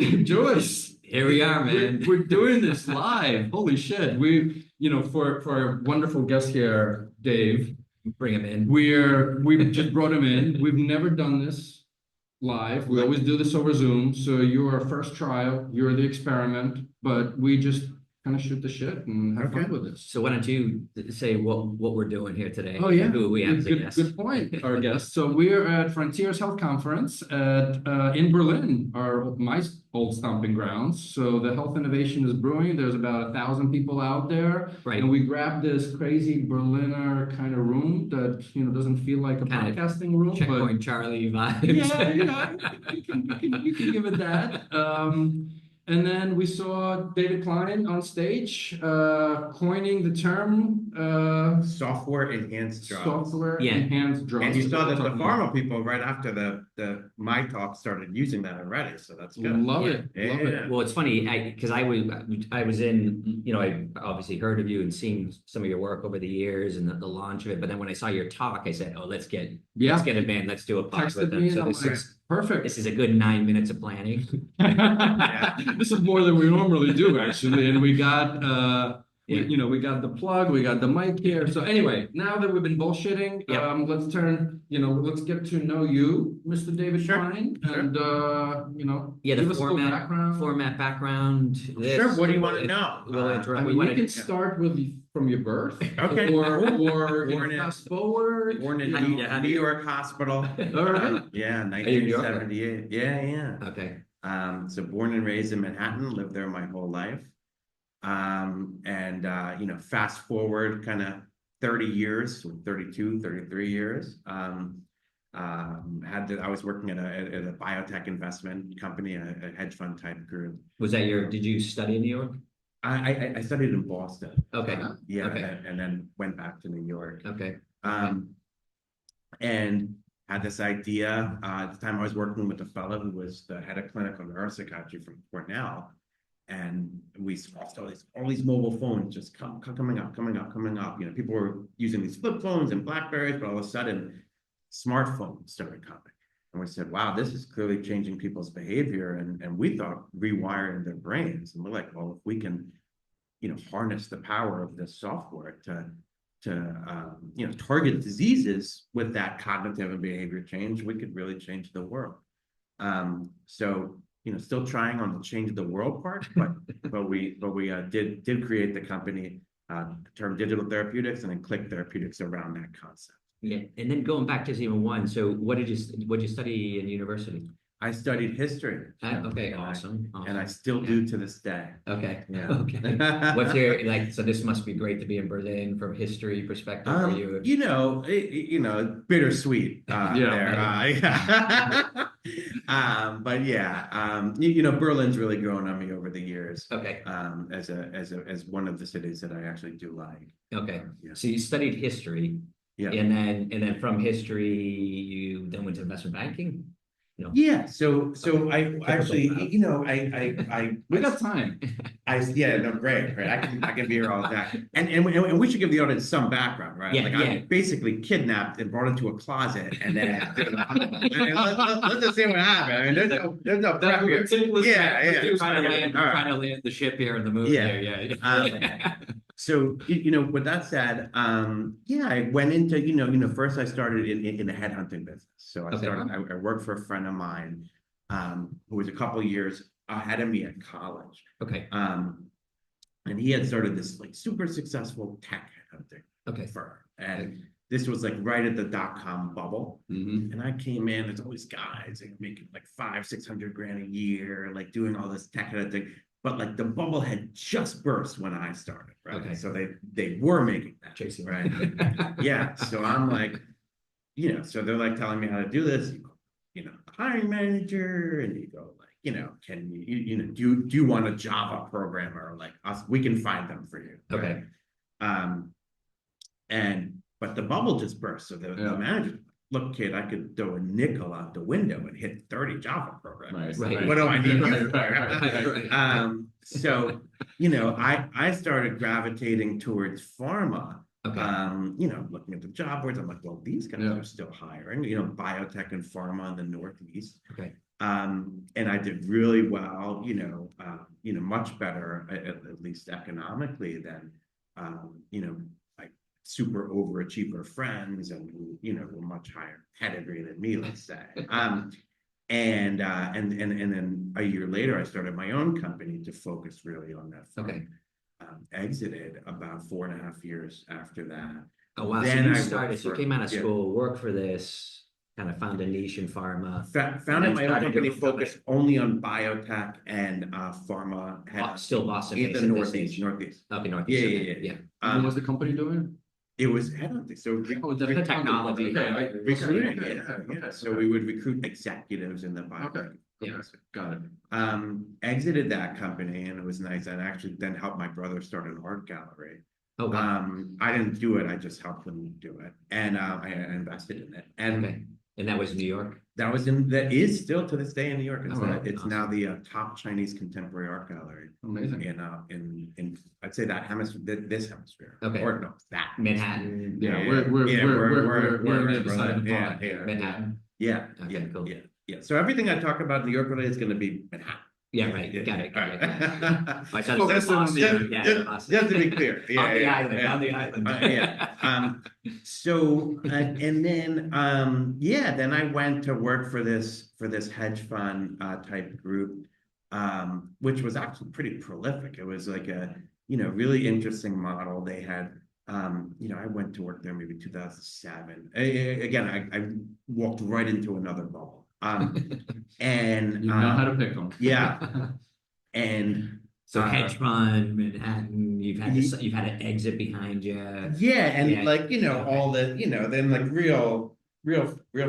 Joyce, Here we are, man. we're doing this live. Holy shit. For our wonderful guest here, Dave, Bring him in. we just brought him in. We've never done this live. We always do this over Zoom. So you're our first trial, you're the experiment, but we just kind of shoot the shit and have fun with this. So why don't you say what we're doing here today? Oh yeah, Who we have as a guest. Good point. Our guest. So we're at Frontiers Health Conference in Berlin, my old stomping grounds. So the health innovation is brewing. There's about 1,000 people out there, Right. and we grabbed this crazy Berliner kind of room that doesn't feel like a Kind of podcasting room, Checkpoint but Charlie vibes. you can give it that. And then we saw David Klein on stage, coining the term software enhanced drugs. Software enhanced drugs. And you saw that the pharma people right after my talk started using that already, so that's good. Love it. Well, it's funny because I was in, I obviously heard of you and seen some of your work over the years and the launch of it. But then when I saw your talk, I said, "Oh, let's get a band, let's do a pod with them." So this is perfect. This is a good 9 minutes of planning. This is more than we normally do, actually, and we got. We got the plug, we got the mic here. So anyway, now that we've been bullshitting, let's get to know you, Mr. David Klein, and the give us a little background. Sure. What do you want to know? We'll interrupt. We can start from your birth, okay, or fast forward. Born in New York hospital. All right. 1978. Yeah. Okay. So born and raised in Manhattan, lived there my whole life. Fast forward kind of 30 years, 32, 33 years. I was working at a biotech investment company, a hedge fund type group. Was that did you study in New York? I studied in Boston. Okay. And then went back to New York. Okay. And had this idea. At the time I was working with a fellow who was the head of clinical neuropsychiatry from Cornell. And we saw all these mobile phones just coming up. People were using these flip phones and Blackberries, but all of a sudden, smartphones started coming. And we said, wow, this is clearly changing people's behavior. And we thought rewiring their brains. And we're like, well, if we can, harness the power of this software to target diseases with that cognitive and behavior change, we could really change the world. Still trying on the change the world part, but we did create the company, term Digital Therapeutics, and then Click Therapeutics around that concept. Yeah, and then going back to even one. So what did you study in university? I studied history. Okay, awesome. And I still do to this day. Okay. Yeah. Okay. What's your so this must be great to be in Berlin from history perspective for you. Bittersweet there. But yeah, Berlin's really grown on me over the years. Okay. As one of the cities that I actually do like. Okay. So you studied history. Yeah. And then from history you then went to investment banking. Yeah, so I actually, I we got time. Great. I can be here all day, and we should give the audience some background, right? I was basically kidnapped and brought into a closet, and then let's just see what happened. I mean, there's no prep here. Trying to land the ship here in the movie. Yeah. So, with that said, I went into, first I started in the headhunting business. So I worked for a friend of mine who was a couple of years ahead of me at college. Okay. And he had started this super successful tech headhunting firm. And this was right at the .com bubble. Mm-hmm. And I came in, there's all these guys making $500-600 grand a year, doing all this tech headhunting. But the bubble had just burst when I started, right? Okay. So they were making that, chasing, right? Yeah. So I'm so they're telling me how to do this. You go, hiring manager, and you go can you do you want a Java programmer like us? We can find them for you. Okay. Right? But the bubble just burst. So the manager. Look, kid, I could throw a nickel out the window and hit 30 Java programs. Right. What do I need? Right. So, I started gravitating towards pharma. Okay. Looking at the job boards, I'm like, well, these guys are still hiring, biotech and pharma in the Northeast. Okay. And And I did really well, much better, at least economically than, like super overachiever friends and were much higher pedigree than me, let's say. And then a year later, I started my own company to focus really on that fund. Okay. Exited about 4.5 years after that. Oh, wow. Then So you I started, worked so you for- came out of yeah. school, worked for this, kind of found a niche in pharma. Founded my own started company your own focused only on biotech and pharma. Still Boston In based the at this Northeast, stage. Northeast. Up in Northeast. Yeah, okay, yeah. What was the company doing? It was headhunting. So Oh, the technology. Okay, recruiting, okay, yeah. okay. So we would recruit executives in the biotech. Okay. Yeah. Got it. Exited that company, and it was nice. And actually then helped my brother start an art gallery. Oh, wow. I didn't do it. I just helped him do it, and I invested in it. And Okay. And that was New York? that is still to this day in New York. It's, Oh, wow. it's Awesome. now the top Chinese contemporary art gallery Amazing. in I'd say that hemisphere, this hemisphere. Okay. Or no, that Manhattan. Yeah, Yeah, we're yeah, on the we're- other side of the yeah, pond. yeah. Manhattan. Yeah, Okay, yeah, cool. yeah. So everything I talk about New York related is going to be Manhattan. Yeah, right. Yeah. Got it. All Got right. it. I thought it was Focus on Boston. the- Yeah, just, Boston. just to be clear, yeah, On the yeah, island, yeah. on the island. Yeah. So and then I went to work for this hedge fund type group, which was actually pretty prolific. It was like a really interesting model. They had I went to work there maybe 2007. Again, I walked right into another bubble. And You know how to pick them. yeah. And So hedge fund, Manhattan, you've had an exit behind you. yeah, and Yeah. like all the then like real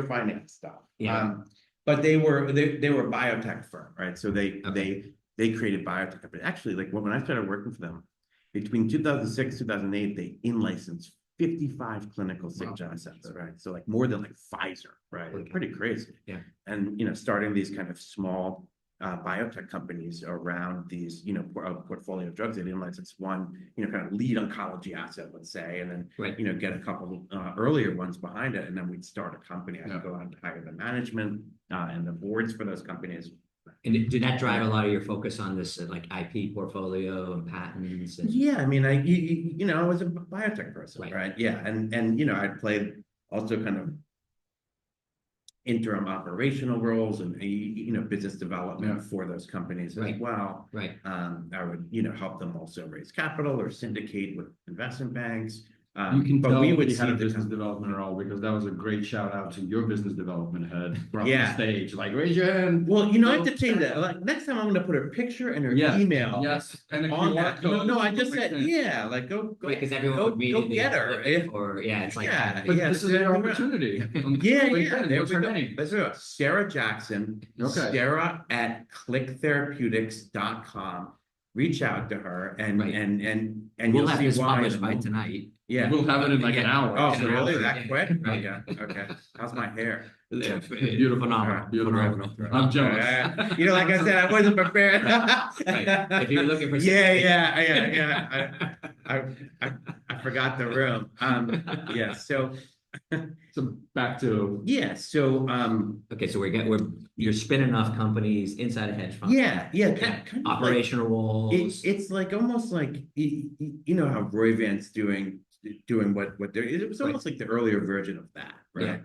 finance stuff. Yeah. But they were a biotech firm, right? So they Okay. they created biotech company. Actually, like when I started working for them, between 2006 2008, they in-licensed 55 clinical stage assets, right? So like more than like Pfizer, right? Okay. Pretty crazy. Yeah. And starting these kind of small biotech companies around these portfolio of drugs. They didn't license one kind of lead oncology asset, let's say, and then Right. get a couple earlier ones behind it, and then we'd start a company. I'd Yeah. go out and hire the management and the boards for those companies. And did that drive a lot of your focus on this like IP portfolio and patents? And... Yeah, I mean, I was a biotech person, right? Yeah, and I'd played also kind of interim operational roles and business development for those companies as well. Right. I would help them also raise capital or syndicate with investment banks. You can but tell we would he had a see the business development role because that was a great shout out to your business development head from the Yeah. stage. Like, raise your hand. Well, I have to change that. Like next time, I'm going to put her picture and her email. Yes. And if On you that. want No, I just said like go Because everyone go, would read go it get her. or it's like Yeah, But yeah, this is your opportunity. Yeah, There What's her name? Let's do it. Sarah Jackson. Okay. Sarah at clicktherapeutics.com. Reach out to her and we'll you'll have see this why. published by tonight. Yeah. We'll have it in like an hour. Oh, So- really? That quick? Right. Okay. How's my hair? Beautiful. Phenomenal. Beautiful. Phenomenal. I'm jealous. Like I said, I wasn't prepared. Right. If you're looking for Yeah. I forgot the room. Yeah. So back to So okay, so you're spinning off companies inside a hedge fund. yeah. Kind of Operational roles. It's like almost like how Roy Vance doing what they're. It was almost like the earlier version of that, right? Yeah.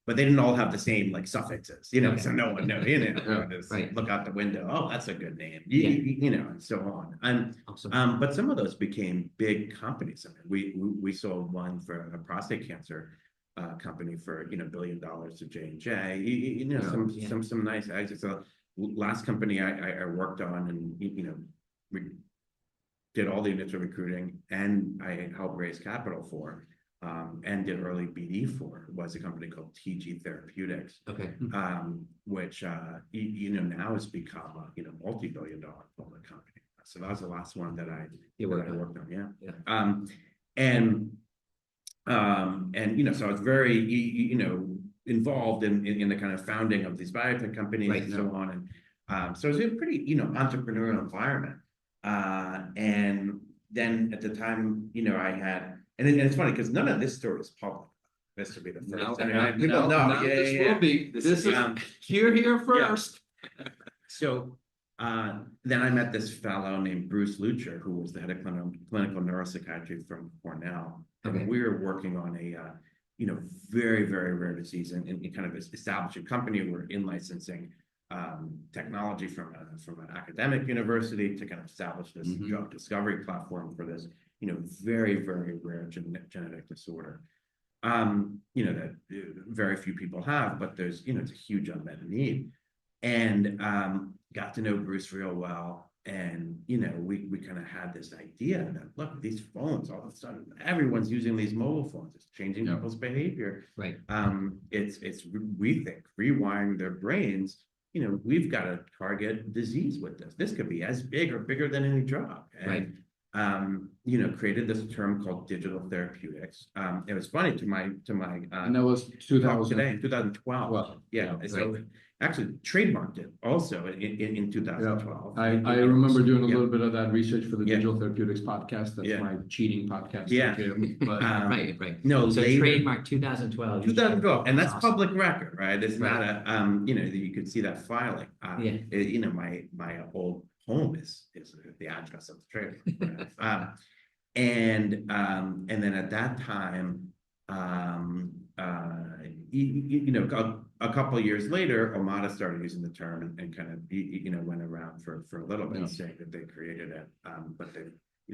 But they didn't all have the same like suffixes, Okay. so no one knows. Just Right. look out the window. Oh, that's a good name. Yeah. And so on. And Awesome. but some of those became big companies. I mean, we sold one for a prostate cancer company for $1 billion to J&J. Some nice exits. So last company I worked on, and we did all the initial recruiting, and I helped raise capital for, and did early BD for, was a company called TG Therapeutics, Okay. which now has become a multi-billion-dollar public company. So that was the last one that I worked on. Yeah. So I was very involved in the kind of founding of these biotech companies and so on, and so it was a pretty entrepreneurial environment. And then at the time, I had, and it's funny because none of this story is public. This would be the first. People know. This will be. This is here first. So then I met this fellow named Bruce Lucher, who was the head of clinical neuropsychiatry from Cornell. Okay. And we were working on a very, very rare disease and kind of establish a company. We're in licensing technology from an academic university to kind of establish this drug discovery platform for this, very, very rare genetic disorder. That very few people have, but there's, it's a huge unmet need. And got to know Bruce real well. And, we kind of had this idea that, look, these phones, all of a sudden, everyone's using these mobile phones. It's changing people's behavior. Right. It's we think, rewiring their brains. We've got to target disease with this. This could be as big or bigger than any drug. And, created this term called digital therapeutics. It was funny to my and that was 2012. Well, So actually trademarked it also in 2012. I remember doing a little bit of that research for the Digital Therapeutics podcast. That's my cheating podcast. But, right. No, so later, trademark 2012. 2012, and that's awesome. public record, right? It's not a you could see that filing. My old home is the address of the trademark. And then at that time, a couple of years later, Omada started using the term and kind of went around for a little bit saying that they created it, but they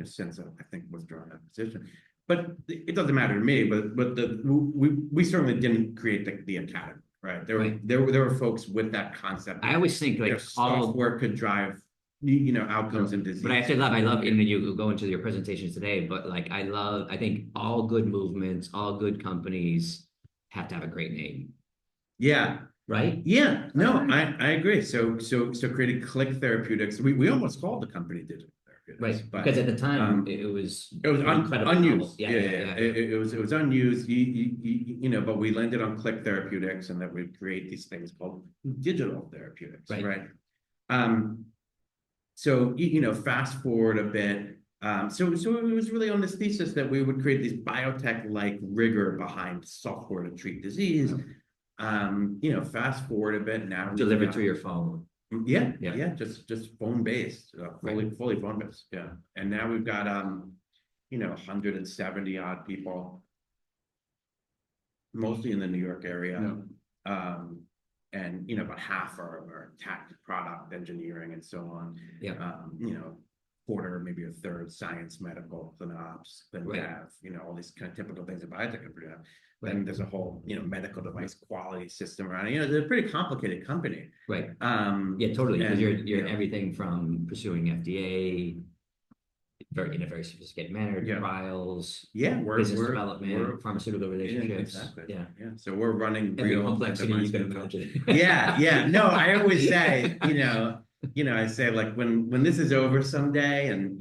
since I think withdrawn that position. But it doesn't matter to me. But we certainly didn't create the academy, right? There were folks with that concept. I always think like software could drive outcomes and disease. But I love, and you go into your presentations today, but like, I think all good movements, all good companies have to have a great name. Yeah. Right? Yeah. No, I agree. So created Click Therapeutics. We almost called the company Digital Therapeutics. Right. But, because at the time it was unused. Yeah. It was unused, but we landed on Click Therapeutics and that we'd create these things called digital therapeutics. Right. So, fast forward a bit. So it was really on this thesis that we would create this biotech-like rigor behind software to treat disease. Fast forward a bit now. Delivered through your phone. Yeah. Just phone-based, fully phone-based. Yeah. And now we've got, 170 odd people, mostly in the New York area. And about half are tech, product, engineering, and so on. Quarter, maybe a third, science, medical, FinOps, then dev. All these kind of typical things that biotech company have. Then there's a whole, medical device quality system around it. They're a pretty complicated company. Right. Totally. Because you're everything from pursuing FDA, in a very sophisticated manner, trials, business development, pharmaceutical relationships. Exactly. So we're running every real complexity you can imagine. No, I always say, I say like when this is over someday, and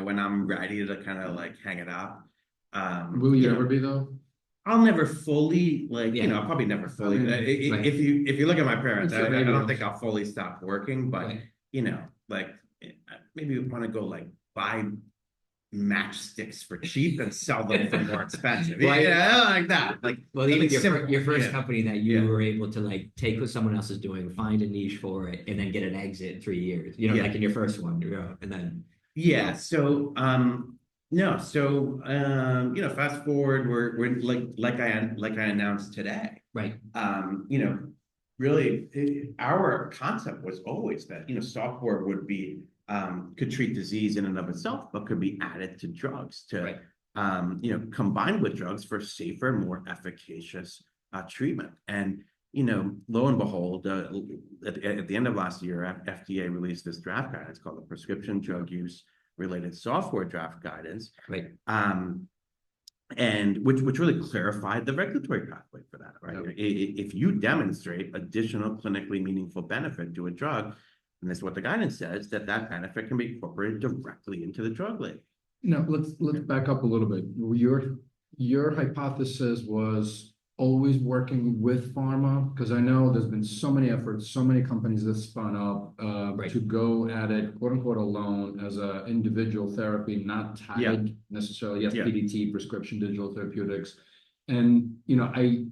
when I'm ready to kind of like hang it up. Will you ever be though? I'll never fully I'll probably never fully. If you look at my parents, I don't think I'll fully stop working, but maybe we want to go like buy matchsticks for cheap and sell them for more expensive. Like that. Even your first company that you were able to like take what someone else is doing, find a niche for it, and then get an exit in 3 years. Like in your first one, and then So fast forward, we're like I announced today. Right. Really, our concept was always that software would be could treat disease in and of itself, but could be added to drugs to combined with drugs for safer, more efficacious treatment. And lo and behold, at the end of last year, FDA released this draft guidance called the Prescription Drug Use Related Software Draft Guidance. Right. And which really clarified the regulatory pathway for that, right? If you demonstrate additional clinically meaningful benefit to a drug, and that's what the guidance says, that benefit can be incorporated directly into the drug label. Now, let's back up a little bit. Your hypothesis was always working with pharma, because I know there's been so many efforts, so many companies that spun up to go at it, quote unquote, alone as an individual therapy, not tied necessarily. Yes, PDT, prescription digital therapeutics. And,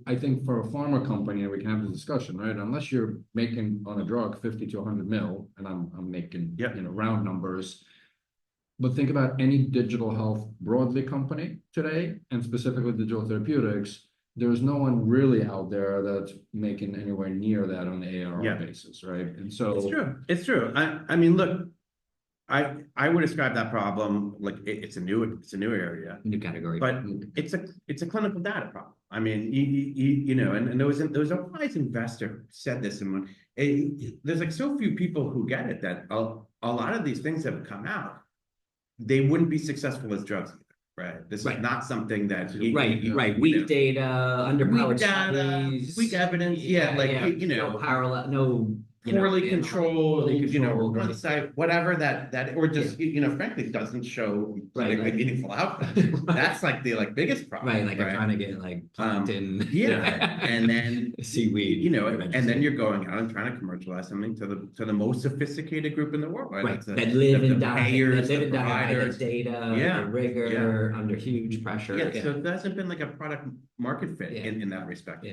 I think for a pharma company, and we can have the discussion, right? Unless you're making on a drug 50 to 100 mil, and I'm making, round numbers. But think about any digital health broadly company today, and specifically digital therapeutics. There's no one really out there that's making anywhere near that on an ARR basis, right? And so It's true. It's true. I mean, look, I would describe that problem like it's a new area, New category. but it's a clinical data problem. I mean, and there was a wise investor who said this, and there's like so few people who get it that a lot of these things have come out. They wouldn't be successful as drugs either, right? This is not something that Weak data, underpowered studies, weak evidence, no parallel, no poorly controlled, one right. side, whatever that, or just frankly doesn't show clinically meaningful outcomes. That's like the biggest problem, right? Like I'm trying to get plankton, and then seaweed, and then you're going out and trying to commercialize something to the most sophisticated group in the world, right? That live and die, payers, that live and the die by the providers. data, the rigor, under huge pressure. So there hasn't been like a product market fit in that respect.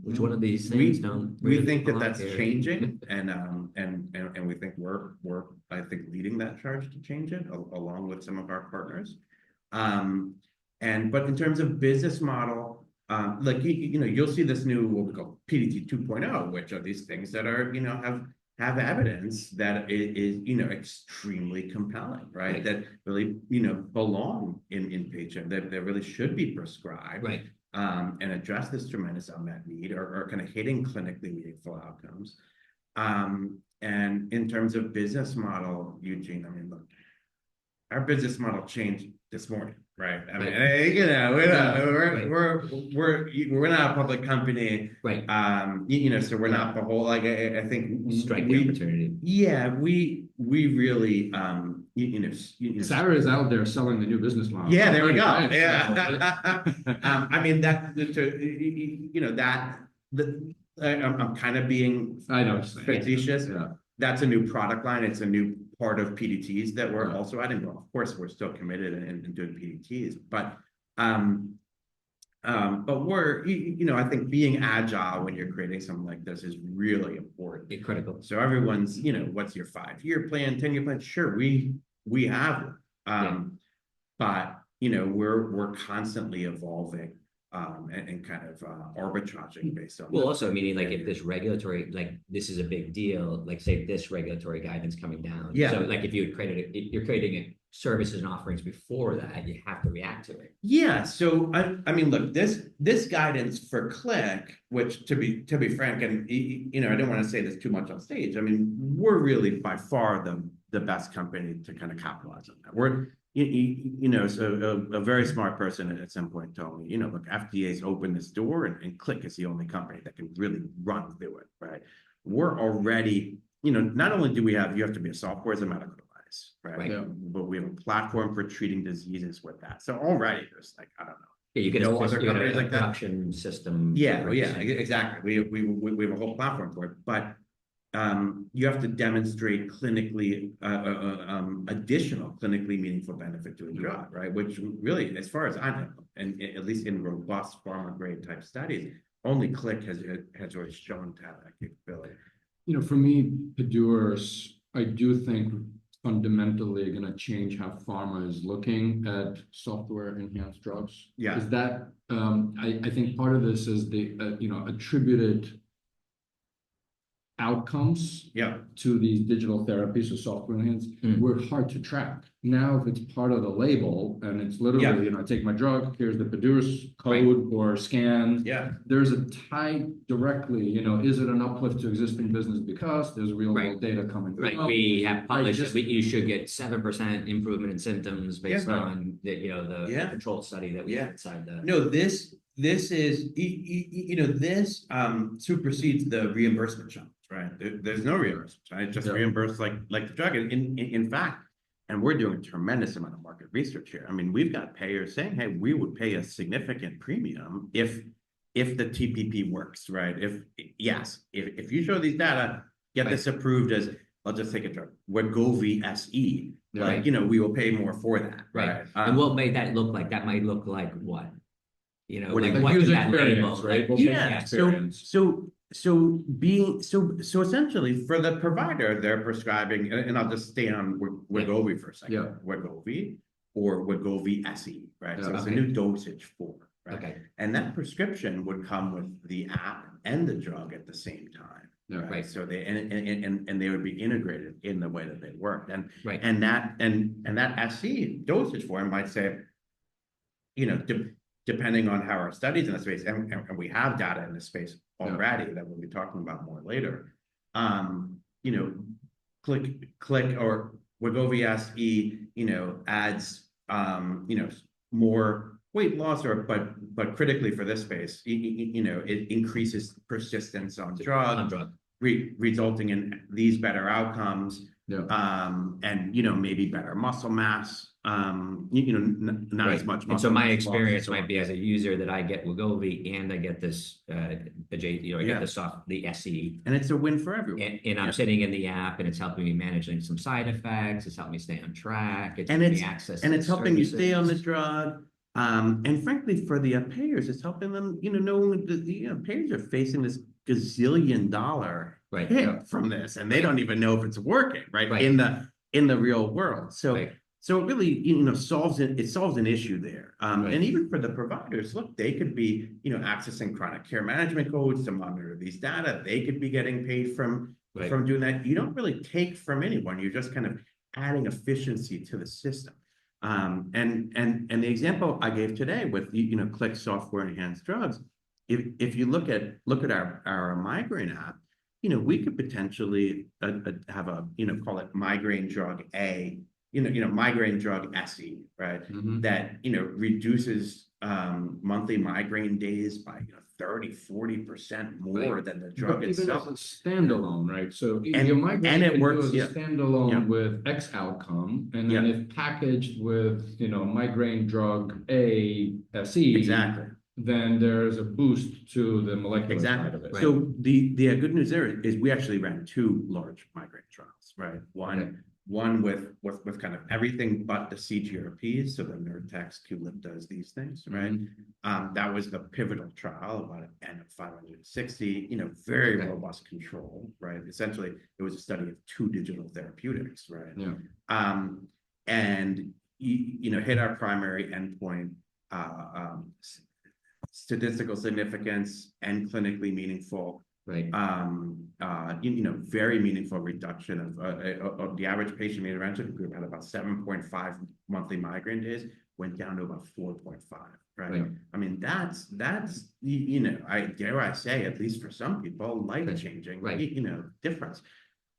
Which one of these things we think that's changing, and we think we're I think leading that charge to change it along with some of our partners. But in terms of business model, like you'll see this new what we call PDT 2.0, which are these things that are have evidence that is extremely compelling, right? That really belong in patient, that really should be prescribed, and address this tremendous unmet need, or kind of hitting clinically meaningful outcomes. And in terms of business model, Eugene, I mean, look, our business model changed this morning, right? I mean, we're not a public company, right? So we're not the whole. Like I think strike the opportunity. Yeah, we really Sarah is out there selling the new business model. Yeah, there we go. Right? Yeah, I mean I'm kind of being facetious. That's a new product line. It's a new part of PDTs that we're also adding. Well, of course, we're still committed in doing PDTs, but we're I think being agile when you're creating something like this is really important. It's critical. So everyone's what's your 5-year plan, 10-year plan? Sure, we have, but we're constantly evolving. And kind of arbitraging based on also meaning like if this regulatory, like this is a big deal, like say this regulatory guidance coming down. So like if you're creating services and offerings before that, you have to react to it. So I mean, look, this guidance for Click, which to be frank, and I didn't want to say this too much on stage. I mean, we're really by far the best company to kind of capitalize on that. We're so a very smart person at some point told me, look, FDA's opened this door, and Click is the only company that can really run through it, right? We're already, not only do you have to be a software as a medical device, right? But we have a platform for treating diseases with that. So already there's like, I don't know. You can other companies like that. Production system. Exactly. We have a whole platform for it, but you have to demonstrate clinically additional clinically meaningful benefit to a drug, right? Which really, as far as I know, and at least in robust pharma grade type studies, only Click has already shown to have that capability. For me, PDURs, I do think fundamentally going to change how pharma is looking at software enhanced drugs. Is that I think part of this is the attributed outcomes to these digital therapies or software enhanced were hard to track. Now, if it's part of the label and it's literally, I take my drug, here's the PDURS code or scan. There's a tie directly, is it an uplift to existing business because there's real world data coming through. We have published that you should get 7% improvement in symptoms based on the controlled study that we had inside the. No, this is this supersedes the reimbursement challenge, right? There's no reimbursement, right? Just reimburse like the drug. And in fact, and we're doing a tremendous amount of market research here. I mean, we've got payers saying, hey, we would pay a significant premium if the TPP works, right? If you show these data, get this approved as, I'll just take a drug, Wegovy SE, we will pay more for that. Right. And what made that look like? That might look like what? you know, What do like you- what User did that experience, label, right? like, Well, Yeah, experience. so essentially for the provider, they're prescribing, and I'll just stay on Wegovy for a second. Yeah. Wegovy or Wegovy SE, right? So Yeah. it's a Okay. new dosage form, right? Okay, And that prescription would come with the app and the drug at the same time. Yeah. Right. So they and they would be integrated in the way that they work. right, And that SE dosage form might say, you know, depending on how our studies in the space, and we have data in this space already that we'll be talking about more later. You know, click or Wegovy SE, you know, adds you know, more weight loss, or but critically for this space, you know, it increases persistence on drug, resulting in these better outcomes. Yeah. And you know, maybe better muscle mass. You know, not right. as much muscle. And so my mass experience loss. might be as a user that I get Wegovy and I get this, you know, I get the SE. And it's a win for everyone. And I'm sitting in the app and it's helping me managing some side effects. It's helping me stay on track. It's and helping it's me access and it's helping you stay on the services. drug. And frankly, for the payers, it's helping them, you know, knowing that the payers are facing this gazillion-dollar Right. hit from this, and they don't even know if it's working, right? Right. In the real world. So Right. so it really, you know, solves an issue there. Right. And even for the providers, look, they could be, you know, accessing chronic care management codes to monitor these data. They could be getting paid from doing that. You don't really take from anyone. You're just kind of adding efficiency to the system. And the example I gave today with, you know, Click software enhanced drugs, if you look at our migraine app, you know, we could potentially have a, you know, call it migraine drug A, you know, migraine drug SE, right? Mhm. That, you know, reduces monthly migraine days by, you know, 30-40% more than the drug But even itself. as a standalone, right? So And- your migraine and it can works, do as a standalone Yeah. with X outcome, and then if packaged with, you know, migraine drug A, SE, Exactly. then there's a boost to the molecular side of Exactly. it. So the good news there is we actually ran 2 large migraine trials, right? One with kind of everything but the CGRPs, so the Nurtec, Quliptas, these things, right? That was the pivotal trial, about an N of 560, you know, very robust control, right? Essentially, it was a study of 2 digital therapeutics, right? Yeah. And you know, hit our primary endpoint, statistical significance and clinically meaningful, Right. you know, very meaningful reduction of the average patient intervention group had about 7.5 monthly migraine days, went down to about 4.5, right? I mean, that's you know, I dare say, at least for some people, life-changing, you know, difference.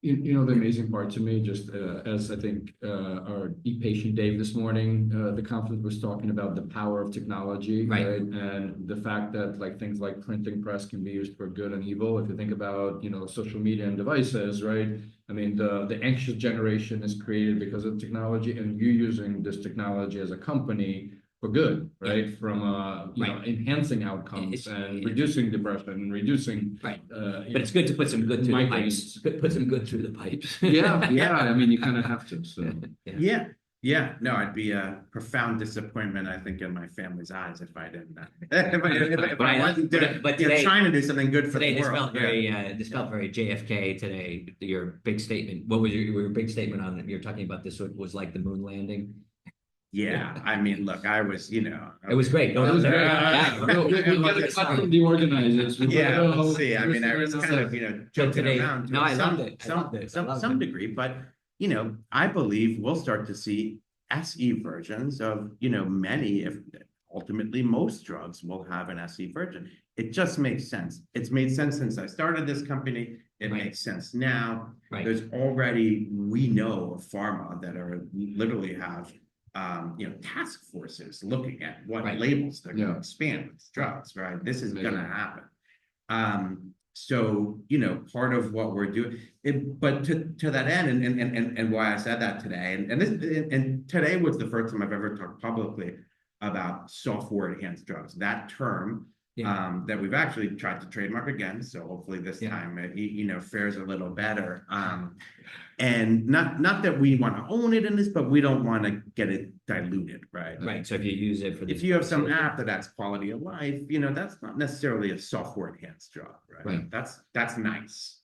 You know, the amazing part to me, just as I think our e-patient Dave this morning, the conference was talking about the power of technology, right? And the fact that like things like printing press can be used for good and evil. If you think about, you know, social media and devices, right? I mean, the anxious generation is created because of technology, and you're using this technology as a company for good, right? From you know, enhancing outcomes and reducing depression and reducing but it's good to put some good through the pipes. Put some good through the pipes. yeah. I mean, you kind of have to. So Yeah. No, I'd be a profound disappointment, I think, in my family's eyes if I didn't. If I wasn't today, trying to do something good for the world. This felt very JFK today. Your big statement. What was your big statement on? You're talking about this was like the moon landing. Yeah, I mean, look, I was, you know, it was great. No, it was great. The organizers. Yeah, let's see. I mean, I was kind of, you know, joking around to I loved it. some degree, but you know, I believe we'll start to see SE versions of, you know, many, if ultimately most drugs will have an SE version. It just makes sense. It's made sense since I started this company. It makes sense now. There's already, we know of pharma that are literally have you know, task forces looking at what labels they're going to expand with drugs, right? This is going to happen. So, you know, part of what we're doing, but to that end, and why I said that today, and today was the first time I've ever talked publicly about software enhanced drugs. That term that we've actually tried to trademark again, so hopefully this time it, you know, fares a little better. And not that we want to own it in this, but we don't want to get it diluted, right? Right. So if you use it for If you have some app that adds quality of life, that's not necessarily a software enhanced job, right? Right. That's nice.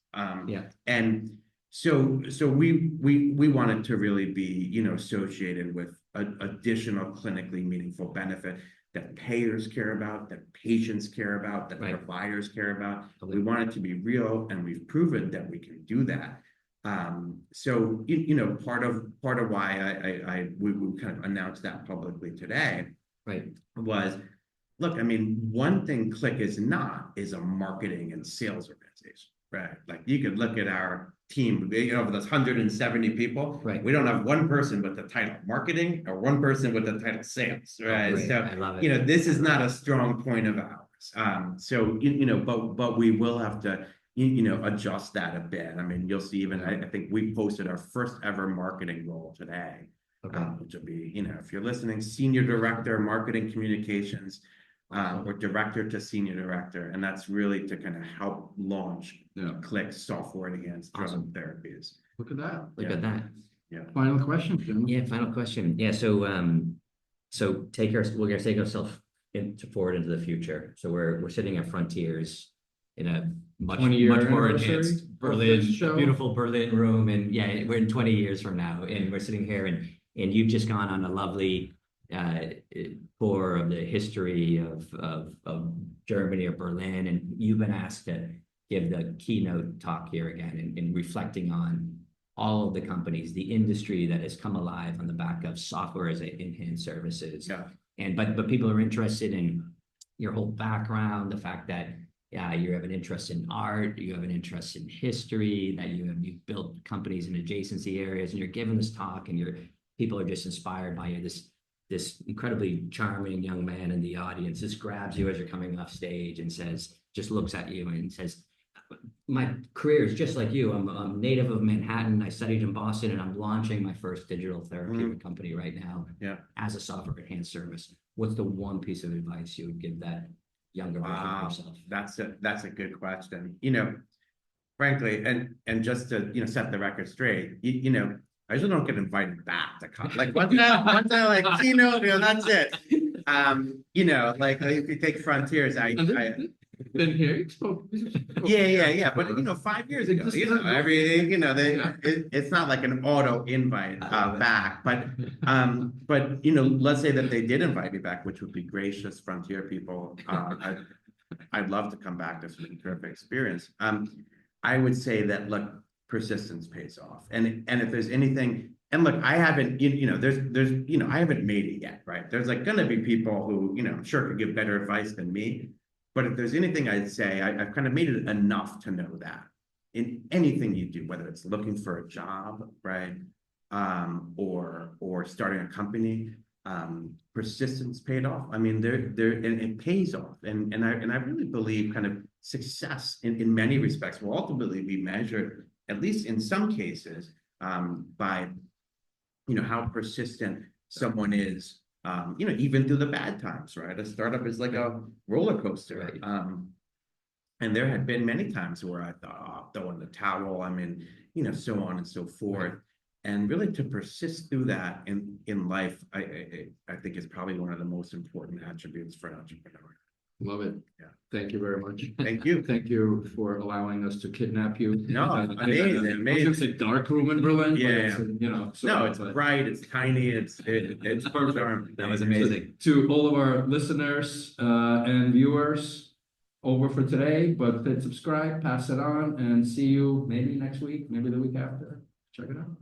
Yeah. And so we wanted to really be, associated with additional clinically meaningful benefit that payers care about, that patients care about, that providers care about. We want it to be real, and we've proven that we can do that. So part of why we kind of announced that publicly today, was, look, I mean, one thing Click is not is a marketing and sales organization, right? Like, you could look at our team, of those 170 people, we don't have one person with the title marketing or one person with the title sales, right? So I love it. this is not a strong point of ours. So but we will have to adjust that a bit. I mean, you'll see, even I think we posted our first ever marketing role today, which will be, if you're listening, Senior Director, Marketing Communications, or Director to Senior Director. And that's really to kind of help launch Click software enhanced drug therapies. Look at that. Look at that. Yeah. Final question, Jim. Yeah, final question. Yeah, so we're gonna take ourselves forward into the future. So we're sitting at Frontiers in a much more advanced Berlin, beautiful Berlin room, and we're in 20 years from now, and we're sitting here, and you've just gone on a lovely tour of the history of Germany or Berlin, and you've been asked to give the keynote talk here again, and reflecting on all of the companies, the industry that has come alive on the back of software as enhanced services. But people are interested in your whole background, the fact that you have an interest in art, you have an interest in history, that you've built companies in adjacency areas, and you're giving this talk, and people are just inspired by you. This incredibly charming young man in the audience just grabs you as you're coming off stage and just looks at you and says, my career is just like you. I'm a native of Manhattan. I studied in Boston, and I'm launching my first digital therapeutic company right now as a software enhanced service. What's the one piece of advice you would give that younger version of yourself? That's a good question. Frankly, and just to set the record straight, I usually don't get invited back to come. Like once I like keynote, that's it. Like if you take Frontiers, Been here, you spoke. Yeah. But 5 years ago, everything, it's not like an auto invite back. But let's say that they did invite me back, which would be gracious, Frontier people. I'd love to come back. This would be a terrific experience. I would say that, look, persistence pays off. And if there's anything, and look, I haven't, I haven't made it yet, right? There's like going to be people who, I'm sure could give better advice than me. But if there's anything I'd say, I've kind of made it enough to know that in anything you do, whether it's looking for a job, right, or starting a company, persistence paid off. I mean, and it pays off, and I really believe kind of success in many respects will ultimately be measured, at least in some cases, by how persistent someone is. Even through the bad times, right? A startup is like a roller coaster. And there had been many times where I thought, throw in the towel. I mean, so on and so forth. And really to persist through that in life, I think is probably one of the most important attributes for an entrepreneur. Love it. Yeah. Thank you very much. Thank you. Thank you for allowing us to kidnap you. No, amazing. I was gonna say dark room in Berlin. Yeah. But it's bright, it's tiny, it's perfect. That was amazing. To all of our listeners and viewers, over for today, but hit subscribe, pass it on, and see you maybe next week, maybe the week after. Check it out.